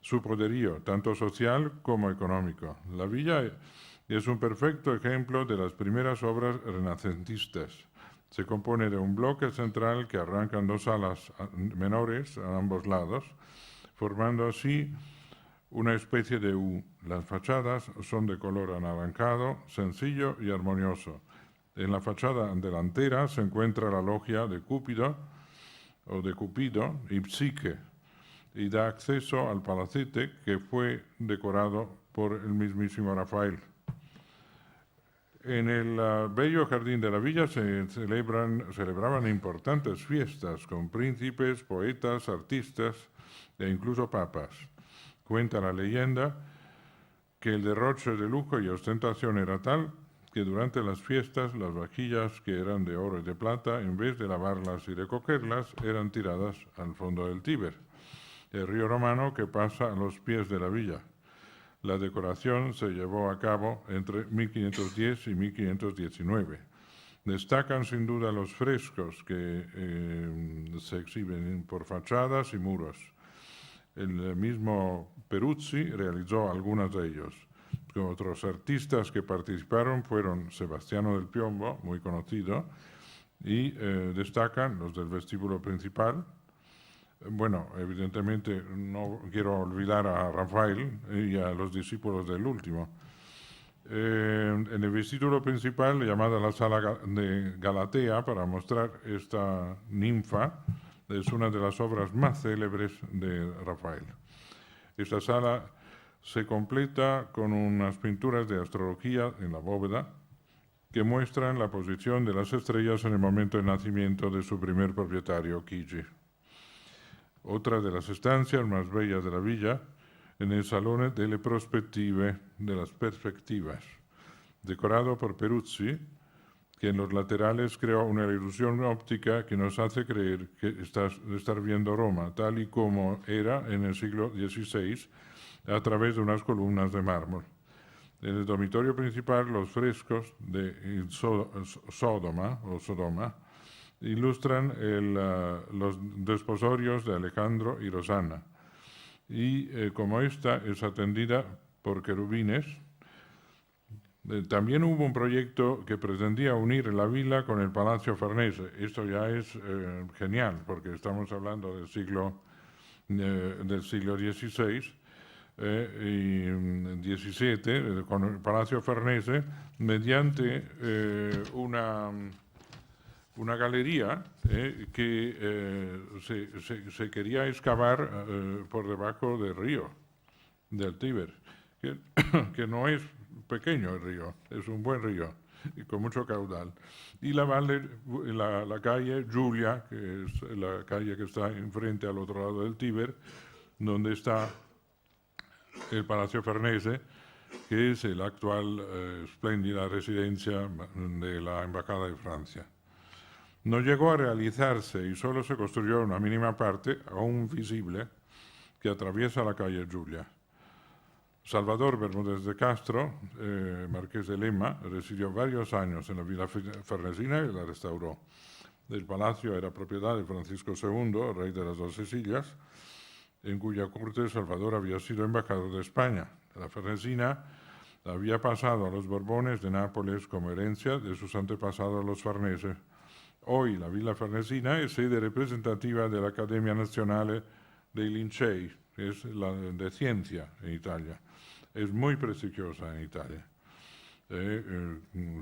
su poderío, tanto social como económico. La villa es un perfecto ejemplo de las primeras obras renacentistas. Se compone de un bloque central que arrancan dos alas menores a ambos lados, formando así una especie de U. Las fachadas son de color anaranjado, sencillo y armonioso. En la fachada delantera se encuentra la logia de Cúpido o de Cupido y Psique, y da acceso al palacete que fue decorado por el mismísimo Rafael. En el bello jardín de la villa se celebraban importantes fiestas con príncipes, poetas, artistas e incluso papas. Cuenta la leyenda que el derroche de lujo y ostentación era tal que durante las fiestas las vajillas que eran de oro y de plata, en vez de lavarlas y recogerlas, eran tiradas al fondo del Tíber, el río romano que pasa a los pies de la villa. La decoración se llevó a cabo entre 1510 y 1519. Destacan sin duda los frescos que se exhiben por fachadas y muros. El mismo Peruzzi realizó algunos de ellos. Otros artistas que participaron fueron Sebastiano del Piombo, muy conocido, y destacan los del vestíbulo principal. Bueno, evidentemente no quiero olvidar a Rafael y a los discípulos del último. En el vestíbulo principal, llamada la Sala de Galatea, para mostrar esta ninfa, es una de las obras más célebres de Rafael. Esta sala se completa con unas pinturas de astrología en la bóveda que muestran la posición de las estrellas en el momento de nacimiento de su primer propietario, Chigi. Otra de las estancias más bellas de la villa, en el Salone delle Prospettive, de las perspectivas, decorado por Peruzzi, que en los laterales crea una ilusión óptica que nos hace creer que estar viendo Roma, tal y como era en el siglo XVI, a través de unas columnas de mármol. En el dormitorio principal, los frescos de Sodoma ilustran los desposorios de Alejandro y Rosana. Y como esta es atendida por querubines, también hubo un proyecto que pretendía unir la villa con el Palacio Farnese. Esto ya es genial, porque estamos hablando del siglo XVI y XVII, con el Palacio Farnese, mediante una galería que se quería excavar por debajo del río, del Tíber, que no es pequeño el río, es un buen río y con mucho caudal. Y la calle Giulia, que es la calle que está enfrente al otro lado del Tíber, donde está el Palacio Farnese, que es la actual espléndida residencia de la Embajada de Francia. No llegó a realizarse y solo se construyó una mínima parte, aún visible, que atraviesa la calle Giulia. Salvador Bermúdez de Castro, marqués de Lema, residió varios años en la villa farnesina y la restauró. El palacio era propiedad de Francisco II, rey de las Dos Sicilias, en cuya corte Salvador había sido embajador de España. La Farnesina había pasado a los Borbones de Nápoles como herencia de sus antepasados los Farnese. Hoy la Villa Farnesina es sede representativa de la Accademia Nazionale dei Lincei, que es la de ciencia en Italia. Es muy prestigiosa en Italia.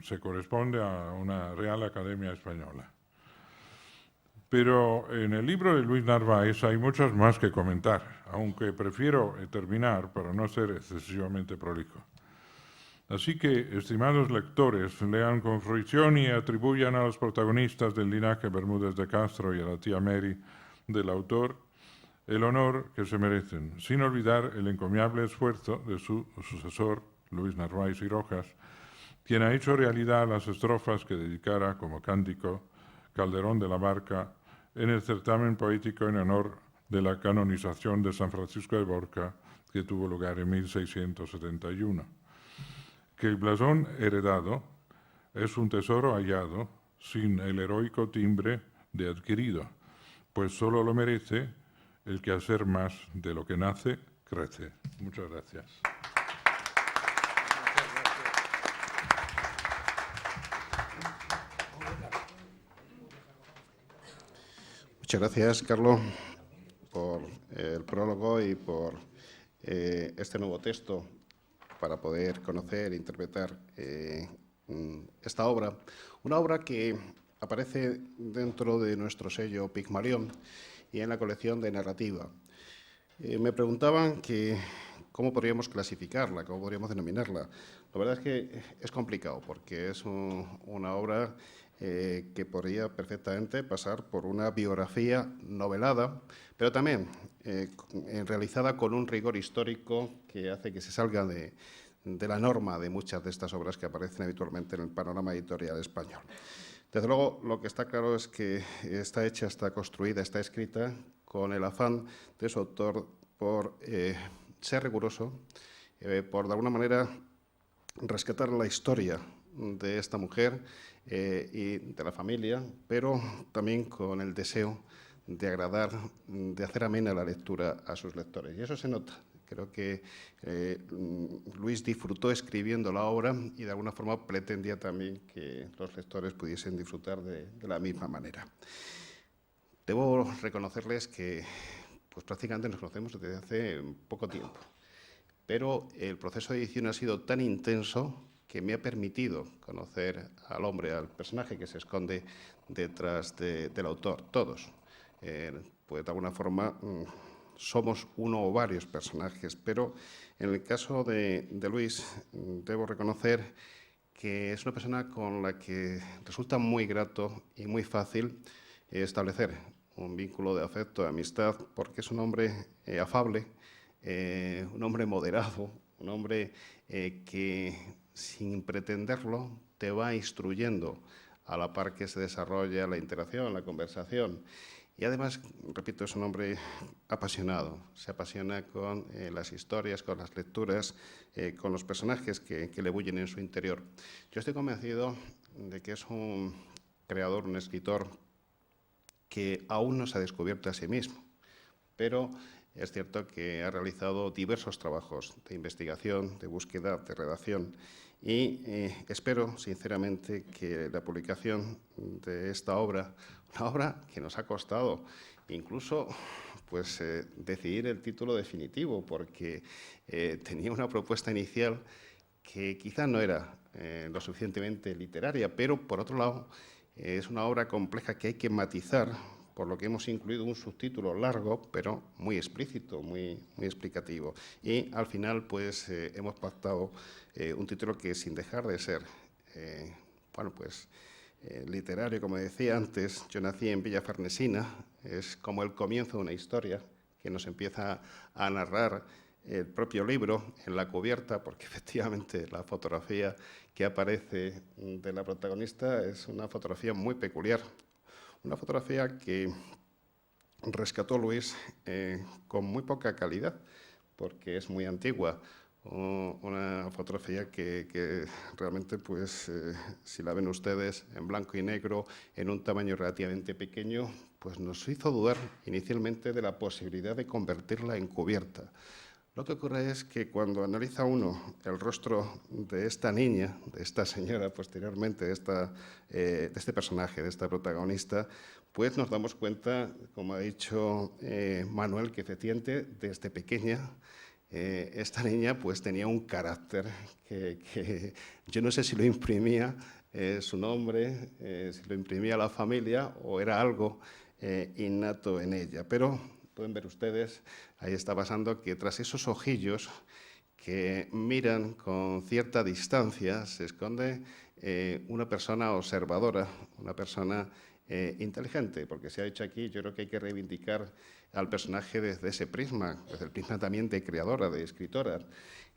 Se corresponde a una Real Academia Española. Pero en el libro de Luis Narváez hay muchas más que comentar, aunque prefiero terminar para no ser excesivamente prolijo. Así que, estimados lectores, lean con fruición y atribuyan a los protagonistas del linaje Bermúdez de Castro y a la tía Mary del autor el honor que se merecen, sin olvidar el encomiable esfuerzo de su sucesor, Luis Narváez y Rojas, quien ha hecho realidad las estrofas que dedicara como cántico Calderón de la Barca en el certamen poético en honor de la canonización de San Francisco de Borja, que tuvo lugar en 1671. Que el blasón heredado es un tesoro hallado sin el heroico timbre de adquirido, pues solo lo merece el que hacer más de lo que nace, crece. Muchas gracias. Muchas gracias, Carlos, por el prólogo y por este nuevo texto para poder conocer e interpretar esta obra. Una obra que aparece dentro de nuestro sello Pigmalión y en la colección de narrativa. Me preguntaban cómo podríamos clasificarla, cómo podríamos denominarla. La verdad es que es complicado porque es una obra que podría perfectamente pasar por una biografía novelada, pero también realizada con un rigor histórico que hace que se salga de la norma de muchas de estas obras que aparecen habitualmente en el panorama editorial español. Desde luego, lo que está claro es que está hecha, está construida, está escrita con el afán de su autor por ser riguroso, por de alguna manera rescatar la historia de esta mujer y de la familia, pero también con el deseo de agradar, de hacer amena la lectura a sus lectores. Y eso se nota. Creo que Luis disfrutó escribiendo la obra y de alguna forma pretendía también que los lectores pudiesen disfrutar de la misma manera. Debo reconocerles que pues, prácticamente nos conocemos desde hace poco tiempo, pero el proceso de edición ha sido tan intenso que me ha permitido conocer al hombre, al personaje que se esconde detrás del autor, todos. Pues de alguna forma somos uno o varios personajes, pero en el caso de Luis debo reconocer que es una persona con la que resulta muy grato y muy fácil establecer un vínculo de afecto, de amistad, porque es un hombre afable, un hombre moderado, un hombre que sin pretenderlo te va instruyendo a la par que se desarrolla la interacción, la conversación. Y además, repito, es un hombre apasionado, se apasiona con las historias, con las lecturas, con los personajes que le bullen en su interior. Yo estoy convencido de que es un creador, un escritor que aún no se ha descubierto a sí mismo, pero es cierto que ha realizado diversos trabajos de investigación, de búsqueda, de redacción y espero sinceramente que la publicación de esta obra, una obra que nos ha costado incluso pues, decidir el título definitivo porque tenía una propuesta inicial que quizá no era lo suficientemente literaria, pero por otro lado es una obra compleja que hay que matizar, por lo que hemos incluido un subtítulo largo, pero muy explícito, muy explicativo. Y al final, pues, hemos pactado un título que, sin dejar de ser, literario, como decía antes, yo nací en Villa Farnesina, es como el comienzo de una historia que nos empieza a narrar el propio libro en la cubierta, porque efectivamente la fotografía que aparece de la protagonista es una fotografía muy peculiar. Una fotografía que rescató Luis con muy poca calidad, porque es muy antigua. Una fotografía que realmente, pues, si la ven ustedes en blanco y negro, en un tamaño relativamente pequeño, pues nos hizo dudar inicialmente de la posibilidad de convertirla en cubierta. Lo que ocurre es que cuando analiza uno el rostro de esta niña, de esta señora, posteriormente de este personaje, de esta protagonista, pues nos damos cuenta, como ha dicho Manuel, que efectivamente desde pequeña esta niña pues tenía un carácter que yo no sé si lo imprimía su nombre, si lo imprimía la familia o era algo innato en ella, pero pueden ver ustedes, ahí está pasando que tras esos ojillos que miran con cierta distancia se esconde una persona observadora, una persona inteligente, porque se ha dicho aquí, yo creo que hay que reivindicar al personaje desde ese prisma, desde el prisma también de creadora, de escritora,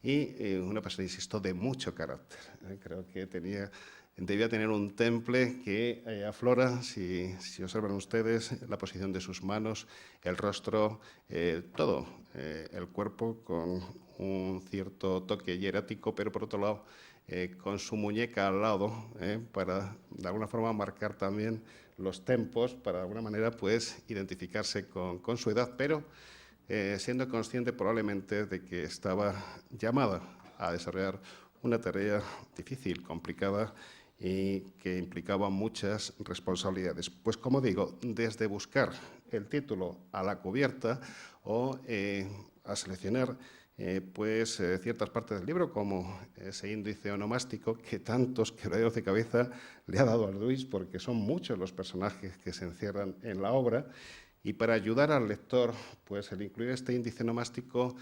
y una persona, insisto, de mucho carácter. Creo que debía tener un temple que aflora, si observan ustedes, la posición de sus manos, el rostro, todo, el cuerpo con un cierto toque hierático, pero por otro lado, con su muñeca al lado, para de alguna forma marcar también los tempos, para de alguna manera pues identificarse con su edad, pero siendo consciente probablemente de que estaba llamada a desarrollar una tarea difícil, complicada y que implicaba muchas responsabilidades. Pues como digo, desde buscar el título a la cubierta o a seleccionar ciertas partes del libro, como ese índice onomástico que tantos quebraderos de cabeza le ha dado a Luis, porque son muchos los personajes que se encierran en la obra, y para ayudar al lector, pues el incluir este índice onomástico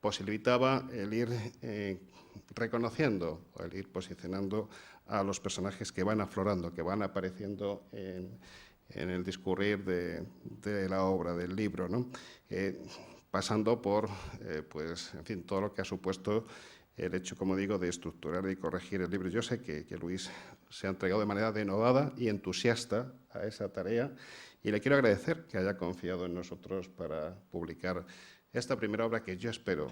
posibilitaba el ir reconociendo, o el ir posicionando a los personajes que van aflorando, que van apareciendo en el discurrir de la obra, del libro, ¿no? Pasando por, pues, en fin, todo lo que ha supuesto el hecho, como digo, de estructurar y corregir el libro. Yo sé que Luis se ha entregado de manera denodada y entusiasta a esa tarea y le quiero agradecer que haya confiado en nosotros para publicar esta primera obra que yo espero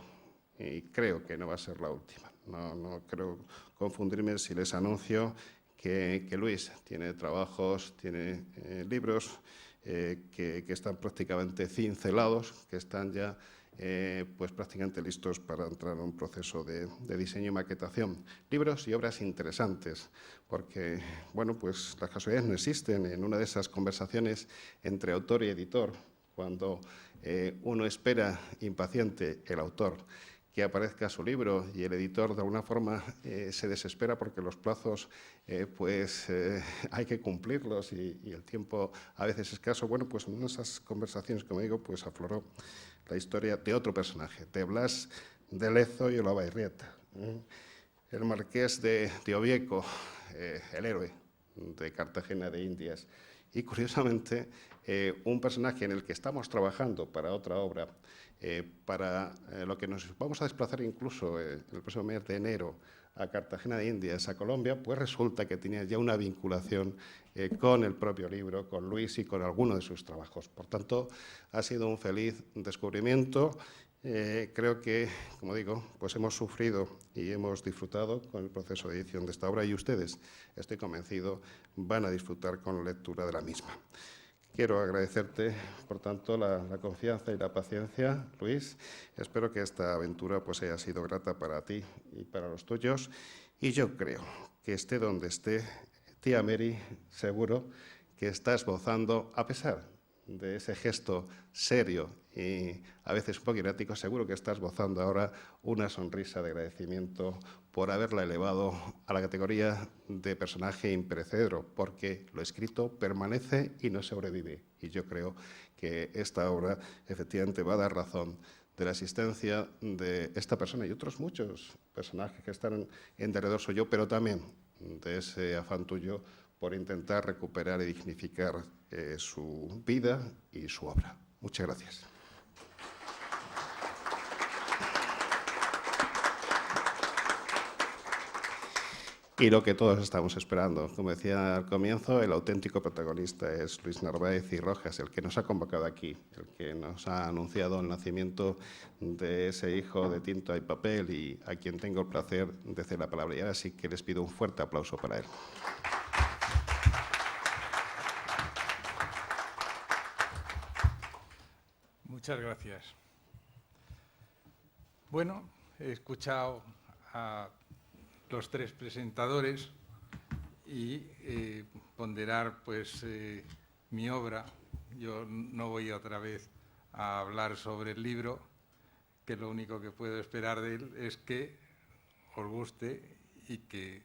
y creo que no va a ser la última. No creo confundirme si les anuncio que Luis tiene trabajos, tiene libros que están prácticamente cincelados, que están ya pues prácticamente listos para entrar en un proceso de diseño y maquetación. Libros y obras interesantes, porque bueno, pues las casualidades no existen. En una de esas conversaciones entre autor y editor, cuando uno espera impaciente, el autor, que aparezca su libro y el editor de alguna forma se desespera porque los plazos hay que cumplirlos y el tiempo a veces es escaso. Bueno, pues en esas conversaciones, como digo, pues afloró la historia de otro personaje, de Blas de Lezo y Olavarrieta, el marqués de Oviedo, el héroe de Cartagena de Indias. Y curiosamente, un personaje en el que estamos trabajando para otra obra, para lo que nos vamos a desplazar incluso el próximo mes de enero a Cartagena de Indias, a Colombia, pues resulta que tenía ya una vinculación con el propio libro, con Luis y con alguno de sus trabajos. Por tanto, ha sido un feliz descubrimiento. Creo que, como digo, pues hemos sufrido y hemos disfrutado con el proceso de edición de esta obra y ustedes, estoy convencido, van a disfrutar con la lectura de la misma. Quiero agradecerte, por tanto, la confianza y la paciencia, Luis. Espero que esta aventura pues, haya sido grata para ti y para los tuyos. Y yo creo que esté donde esté, tía Mary, seguro que está esbozando, a pesar de ese gesto serio y a veces un poco irático, seguro que está esbozando ahora una sonrisa de agradecimiento por haberla elevado a la categoría de personaje imperecedero, porque lo escrito permanece y no sobrevive. Y yo creo que esta obra efectivamente va a dar razón de la existencia de esta persona y otros muchos personajes que están en derredor suyo, pero también de ese afán tuyo por intentar recuperar y dignificar su vida y su obra. Muchas gracias. Y lo que todos estamos esperando, como decía al comienzo, el auténtico protagonista es Luis Narváez y Rojas, el que nos ha convocado aquí, el que nos ha anunciado el nacimiento de ese hijo de tinta y papel y a quien tengo el placer de hacer la palabra. Y ahora sí que les pido un fuerte aplauso para él. Muchas gracias. Bueno, he escuchado a los tres presentadores y ponderar pues mi obra. Yo no voy otra vez a hablar sobre el libro, que lo único que puedo esperar de él es que os guste y que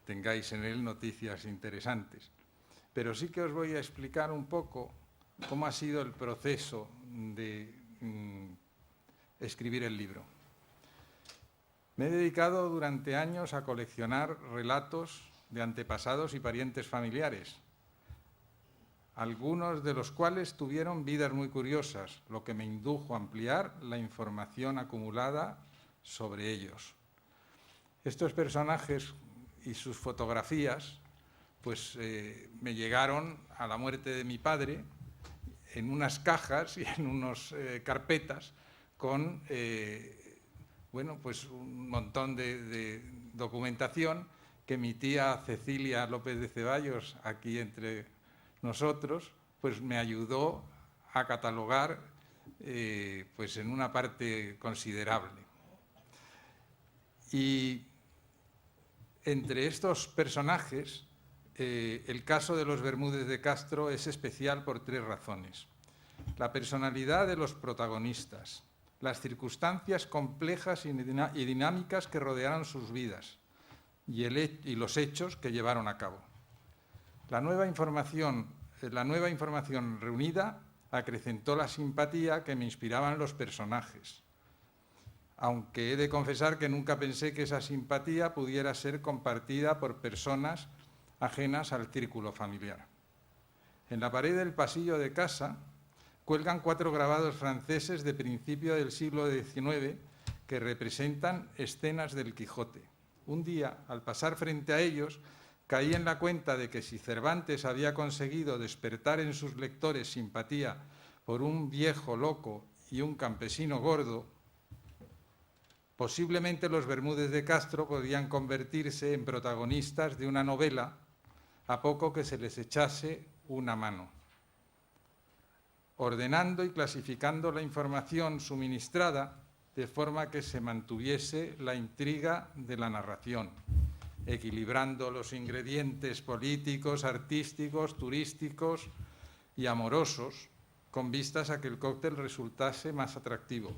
tengáis en él noticias interesantes. Pero sí que os voy a explicar un poco cómo ha sido el proceso de escribir el libro. Me he dedicado durante años a coleccionar relatos de antepasados y parientes familiares, algunos de los cuales tuvieron vidas muy curiosas, lo que me indujo a ampliar la información acumulada sobre ellos. Estos personajes y sus fotografías pues, me llegaron a la muerte de mi padre en unas cajas y en unas carpetas con bueno, pues un montón de documentación que mi tía Cecilia López de Ceballos, aquí entre nosotros, pues me ayudó a catalogar pues en una parte considerable. Y entre estos personajes, el caso de los Bermúdez de Castro es especial por tres razones. La personalidad de los protagonistas, las circunstancias complejas y dinámicas que rodearon sus vidas y los hechos que llevaron a cabo. La nueva información reunida acrecentó la simpatía que me inspiraban los personajes. aunque he de confesar que nunca pensé que esa simpatía pudiera ser compartida por personas ajenas al círculo familiar. En la pared del pasillo de casa cuelgan 4 grabados franceses de principio del siglo XIX que representan escenas del Quijote. Un día, al pasar frente a ellos, caí en la cuenta de que si Cervantes había conseguido despertar en sus lectores simpatía por un viejo loco y un campesino gordo, posiblemente los Bermúdez de Castro podían convertirse en protagonistas de una novela a poco que se les echase una mano. Ordenando y clasificando la información suministrada de forma que se mantuviese la intriga de la narración, equilibrando los ingredientes políticos, artísticos, turísticos y amorosos con vistas a que el cóctel resultase más atractivo,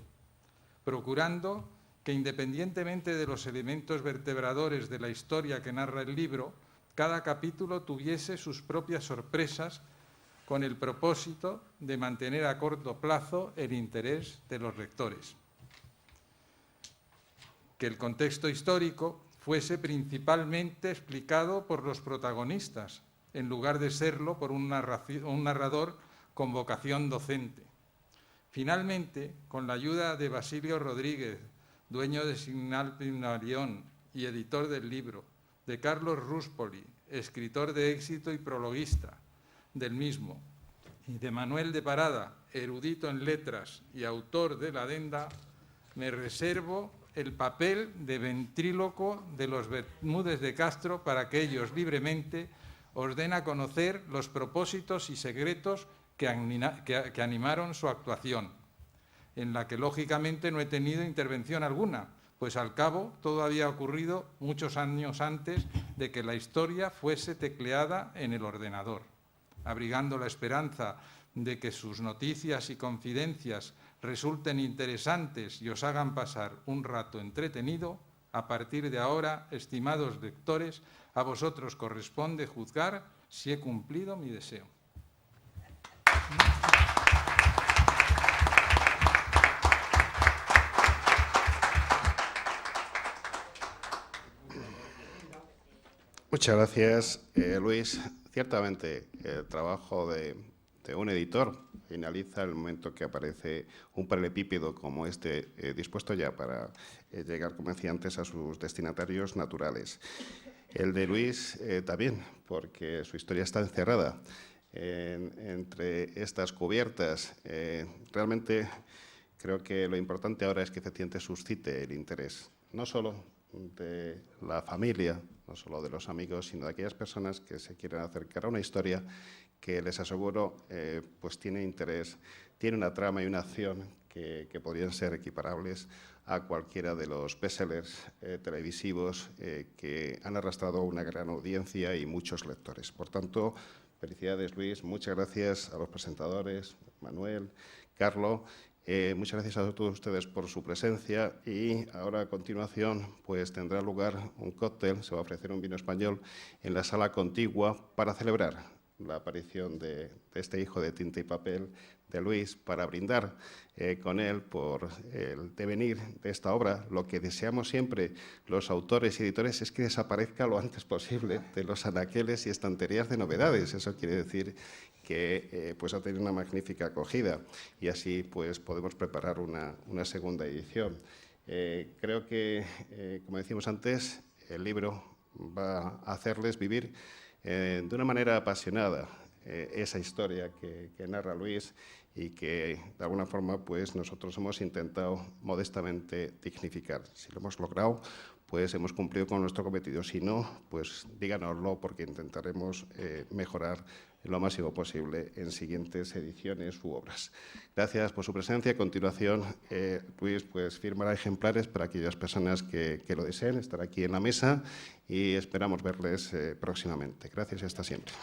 procurando que independientemente de los elementos vertebradores de la historia que narra el libro, cada capítulo tuviese sus propias sorpresas con el propósito de mantener a corto plazo el interés de los lectores. Que el contexto histórico fuese principalmente explicado por los protagonistas, en lugar de serlo por un narrador con vocación docente. Finalmente, con la ayuda de Basilio Rodríguez, dueño de Signal Pygmalion y editor del libro, de Carlos Ruspoli, escritor de éxito y prologuista del mismo, y de Manuel de Parada, erudito en letras y autor de la adenda, me reservo el papel de ventríloco de los Bermúdez de Castro para que ellos libremente os den a conocer los propósitos y secretos que animaron su actuación, en la que lógicamente no he tenido intervención alguna, pues al cabo todo había ocurrido muchos años antes de que la historia fuese tecleada en el ordenador, abrigando la esperanza de que sus noticias y confidencias resulten interesantes y os hagan pasar un rato entretenido. A partir de ahora, estimados lectores, a vosotros corresponde juzgar si he cumplido mi deseo. Muchas gracias, Luis. Ciertamente, el trabajo de un editor finaliza el momento que aparece un paralelepípedo como este, dispuesto ya para llegar, como decía antes, a sus destinatarios naturales. El de Luis también, porque su historia está encerrada entre estas cubiertas. Realmente creo que lo importante ahora es que efectivamente suscite el interés, no solo de la familia, no solo de los amigos, sino de aquellas personas que se quieren acercar a una historia que, les aseguro, pues tiene interés, tiene una trama y una acción que podrían ser equiparables a cualquiera de los bestsellers televisivos que han arrastrado una gran audiencia y muchos lectores. Por tanto, felicidades, Luis. Muchas gracias a los presentadores, Manuel, Carlos. Muchas gracias a todos ustedes por su presencia y ahora a continuación pues tendrá lugar un cóctel, se va a ofrecer un vino español en la sala contigua para celebrar la aparición de este hijo de tinta y papel de Luis, para brindar con él por el devenir de esta obra. Lo que deseamos siempre los autores y editores es que desaparezca lo antes posible de los anaqueles y estanterías de novedades. Eso quiere decir que pues ha tenido una magnífica acogida y así pues podemos preparar una segunda edición. Creo que, como decimos antes, el libro va a hacerles vivir de una manera apasionada esa historia que narra Luis y que de alguna forma pues nosotros hemos intentado modestamente dignificar. Si lo hemos logrado, pues hemos cumplido con nuestro cometido. Si no, pues díganoslo, porque intentaremos mejorar lo máximo posible en siguientes ediciones u obras. Gracias por su presencia. A continuación, Luis pues firmará ejemplares para aquellas personas que lo deseen estar aquí en la mesa y esperamos verles próximamente. Gracias y hasta siempre.